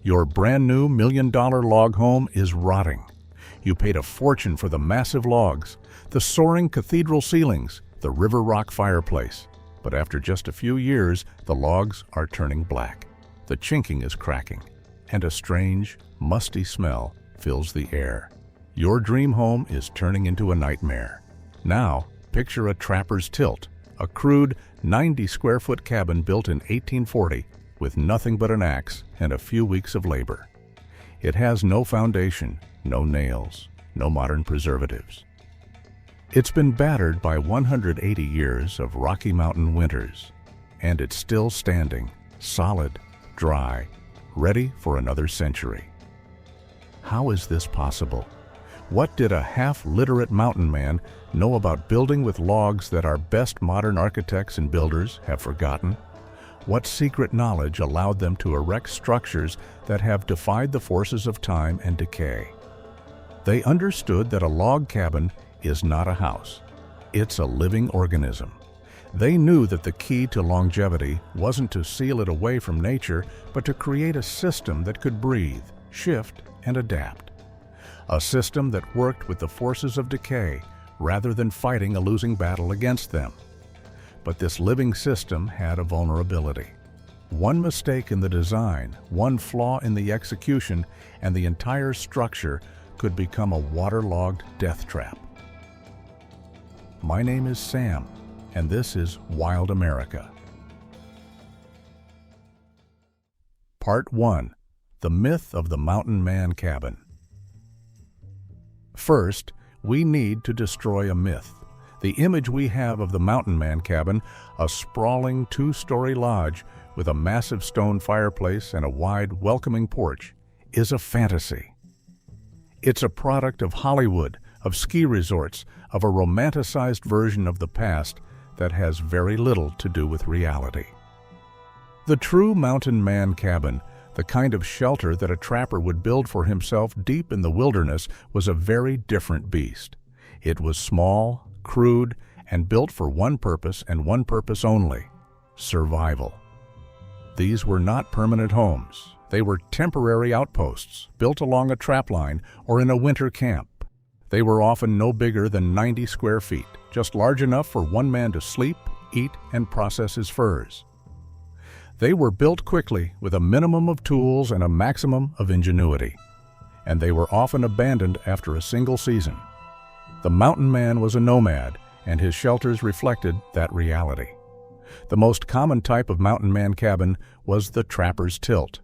Your brand new $1,000,000 log home is rotting. You paid a fortune for the massive logs, the soaring cathedral ceilings, the river rock fireplace. But after just a few years, the logs are turning black. The chinking is cracking, and a strange, musty smell fills the air. Your dream home is turning into a nightmare. Now, picture a trapper's tilt, a crude 90-square-foot cabin built in 1840 with nothing but an axe and a few weeks of labor. It has no foundation, no nails, no modern preservatives. It's been battered by 180 years of Rocky Mountain winters, and it's still standing, solid, dry, ready for another century. How is this possible? What did a half-literate mountain man know about building with logs that our best modern architects and builders have forgotten? What secret knowledge allowed them to erect structures that have defied the forces of time and decay? They understood that a log cabin is not a house. It's a living organism. They knew that the key to longevity wasn't to seal it away from nature, but to create a system that could breathe, shift, and adapt. A system that worked with the forces of decay rather than fighting a losing battle against them. But this living system had a vulnerability. One mistake in the design, one flaw in the execution, and the entire structure could become a waterlogged death trap. My name is Sam, and this is Wild America. Part 1. The Myth of the Mountain Man Cabin. First, we need to destroy a myth. The image we have of the Mountain Man cabin, a sprawling two-story lodge with a massive stone fireplace and a wide, welcoming porch, is a fantasy. It's a product of Hollywood, of ski resorts, of a romanticized version of the past that has very little to do with reality. The true Mountain Man cabin, the kind of shelter that a trapper would build for himself deep in the wilderness, was a very different beast. It was small, crude, and built for one purpose and one purpose only: survival. These were not permanent homes. They were temporary outposts built along a trapline or in a winter camp. They were often no bigger than 90 square feet, just large enough for one man to sleep, eat, and process his furs. They were built quickly with a minimum of tools and a maximum of ingenuity, and they were often abandoned after a single season. The mountain man was a nomad, and his shelters reflected that reality. The most common type of mountain man cabin was the trapper's tilt.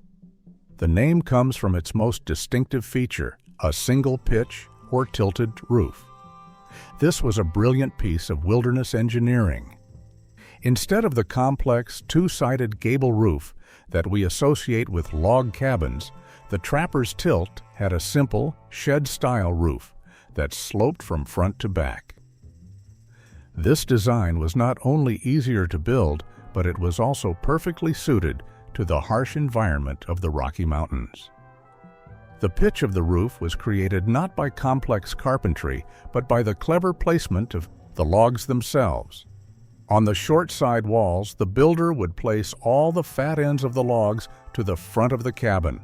The name comes from its most distinctive feature, a single pitch or tilted roof. This was a brilliant piece of wilderness engineering. Instead of the complex two-sided gable roof that we associate with log cabins, the trapper's tilt had a simple shed-style roof that sloped from front to back. This design was not only easier to build, but it was also perfectly suited to the harsh environment of the Rocky Mountains. The pitch of the roof was created not by complex carpentry, but by the clever placement of the logs themselves. On the short side walls, the builder would place all the fat ends of the logs to the front of the cabin.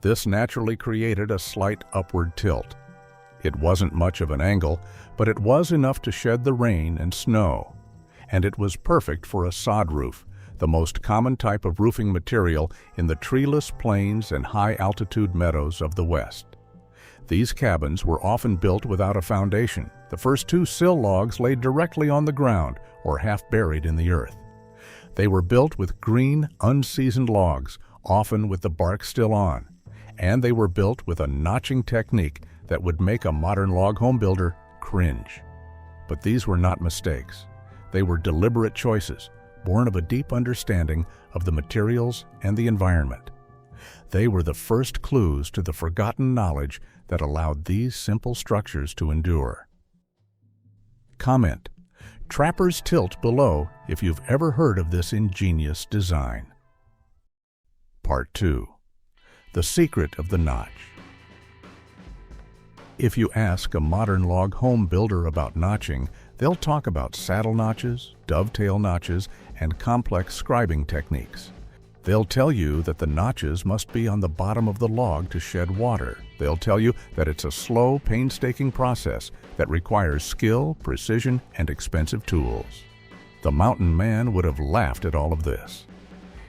This naturally created a slight upward tilt. It wasn't much of an angle, but it was enough to shed the rain and snow. And it was perfect for a sod roof, the most common type of roofing material in the treeless plains and high-altitude meadows of the West. These cabins were often built without a foundation. The first two sill logs laid directly on the ground or half buried in the earth. They were built with green, unseasoned logs, often with the bark still on, and they were built with a notching technique that would make a modern log home builder cringe. But these were not mistakes. They were deliberate choices, born of a deep understanding of the materials and the environment. They were the first clues to the forgotten knowledge that allowed these simple structures to endure. Comment: Trapper's tilt below if you've ever heard of this ingenious design. Part 2. The secret of the notch. If you ask a modern log home builder about notching, they'll talk about saddle notches, dovetail notches, and complex scribing techniques. They'll tell you that the notches must be on the bottom of the log to shed water. They'll tell you that it's a slow, painstaking process that requires skill, precision, and expensive tools. The mountain man would have laughed at all of this.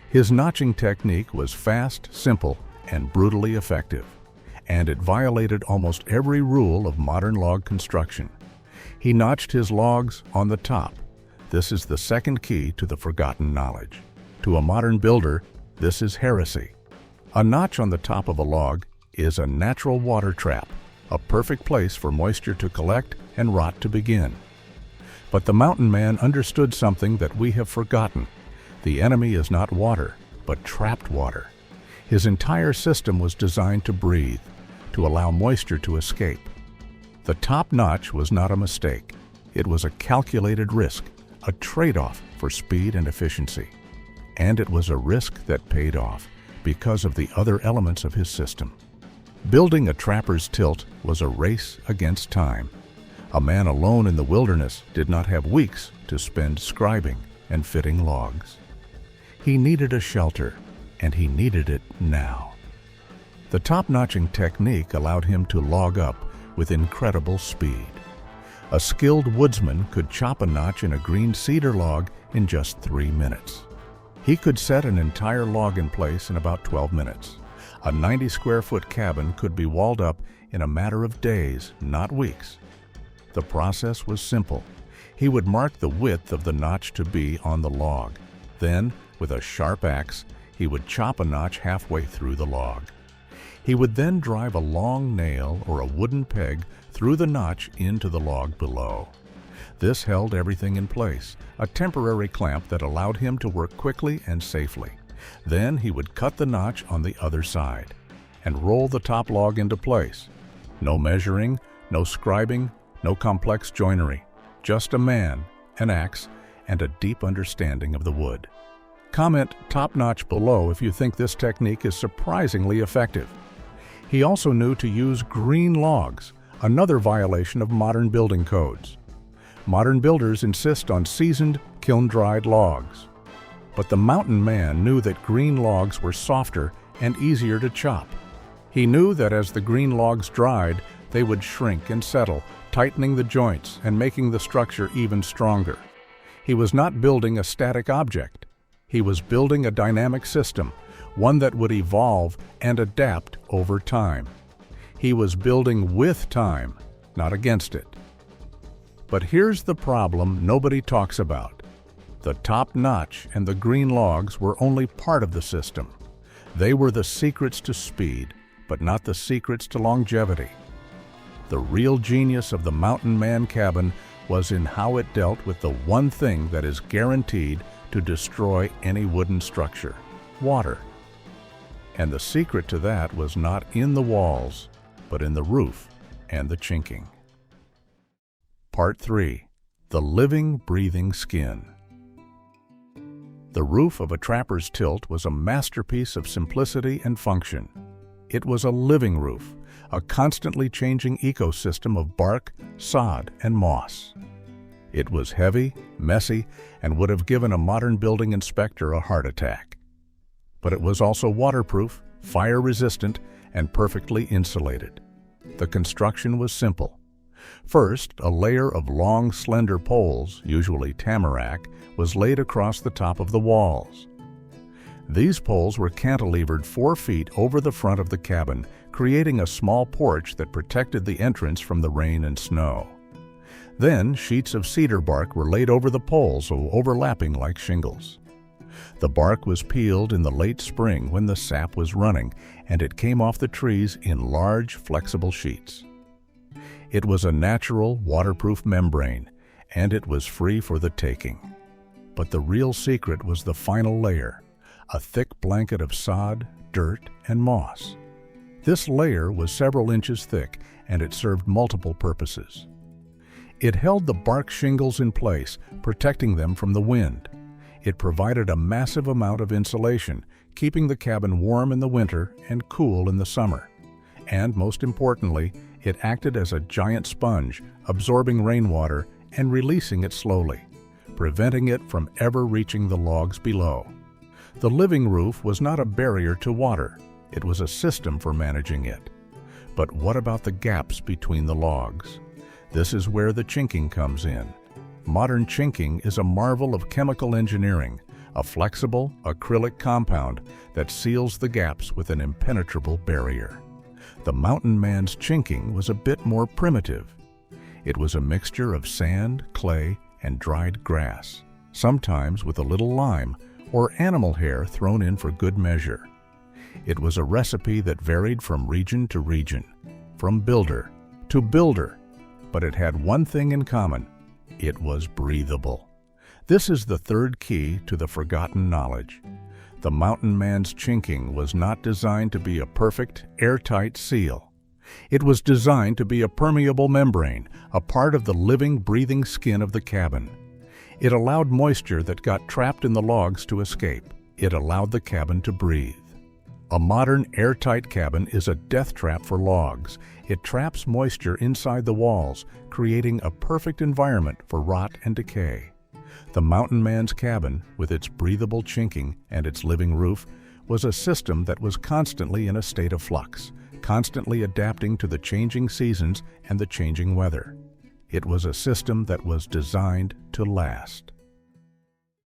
His notching technique was fast, simple, and brutally effective, and it violated almost every rule of modern log construction. He notched his logs on the top. This is the second key to the forgotten knowledge. To a modern builder, this is heresy. A notch on the top of a log is a natural water trap, a perfect place for moisture to collect and rot to begin. But the mountain man understood something that we have forgotten. The enemy is not water, but trapped water. His entire system was designed to breathe, to allow moisture to escape. The top notch was not a mistake. It was a calculated risk, a trade-off for speed and efficiency. And it was a risk that paid off because of the other elements of his system. Building a trapper's tilt was a race against time. A man alone in the wilderness did not have weeks to spend scribing and fitting logs. He needed a shelter, and he needed it now. The top-notching technique allowed him to log up with incredible speed. A skilled woodsman could chop a notch in a green cedar log in just 3 minutes. He could set an entire log in place in about 12 minutes. A 90-square-foot cabin could be walled up in a matter of days, not weeks. The process was simple. He would mark the width of the notch to be on the log. Then, with a sharp axe, he would chop a notch halfway through the log. He would then drive a long nail or a wooden peg through the notch into the log below. This held everything in place, a temporary clamp that allowed him to work quickly and safely. Then he would cut the notch on the other side and roll the top log into place. No measuring, no scribing, no complex joinery, just a man, an axe, and a deep understanding of the wood. Comment top notch below if you think this technique is surprisingly effective. He also knew to use green logs, another violation of modern building codes. Modern builders insist on seasoned, kiln-dried logs. But the mountain man knew that green logs were softer and easier to chop. He knew that as the green logs dried, they would shrink and settle, tightening the joints and making the structure even stronger. He was not building a static object. He was building a dynamic system, one that would evolve and adapt over time. He was building with time, not against it. But here's the problem nobody talks about. The top notch and the green logs were only part of the system. They were the secrets to speed, but not the secrets to longevity. The real genius of the mountain man cabin was in how it dealt with the one thing that is guaranteed to destroy any wooden structure: water. And the secret to that was not in the walls, but in the roof and the chinking. Part 3. The living, breathing skin. The roof of a trapper's tilt was a masterpiece of simplicity and function. It was a living roof, a constantly changing ecosystem of bark, sod, and moss. It was heavy, messy, and would have given a modern building inspector a heart attack. But it was also waterproof, fire-resistant, and perfectly insulated. The construction was simple. First, a layer of long, slender poles, usually tamarack, was laid across the top of the walls. These poles were cantilevered 4 feet over the front of the cabin, creating a small porch that protected the entrance from the rain and snow. Then, sheets of cedar bark were laid over the poles, overlapping like shingles. The bark was peeled in the late spring when the sap was running, and it came off the trees in large, flexible sheets. It was a natural, waterproof membrane, and it was free for the taking. But the real secret was the final layer, a thick blanket of sod, dirt, and moss. This layer was several inches thick, and it served multiple purposes. It held the bark shingles in place, protecting them from the wind. It provided a massive amount of insulation, keeping the cabin warm in the winter and cool in the summer. And most importantly, it acted as a giant sponge, absorbing rainwater and releasing it slowly, preventing it from ever reaching the logs below. The living roof was not a barrier to water. It was a system for managing it. But what about the gaps between the logs? This is where the chinking comes in. Modern chinking is a marvel of chemical engineering, a flexible, acrylic compound that seals the gaps with an impenetrable barrier. The mountain man's chinking was a bit more primitive. It was a mixture of sand, clay, and dried grass, sometimes with a little lime or animal hair thrown in for good measure. It was a recipe that varied from region to region, from builder to builder, but it had one thing in common: it was breathable. This is the third key to the forgotten knowledge. The mountain man's chinking was not designed to be a perfect, airtight seal. It was designed to be a permeable membrane, a part of the living, breathing skin of the cabin. It allowed moisture that got trapped in the logs to escape. It allowed the cabin to breathe. A modern, airtight cabin is a death trap for logs. It traps moisture inside the walls, creating a perfect environment for rot and decay. The mountain man's cabin, with its breathable chinking and its living roof, was a system that was constantly in a state of flux, constantly adapting to the changing seasons and the changing weather. It was a system that was designed to last.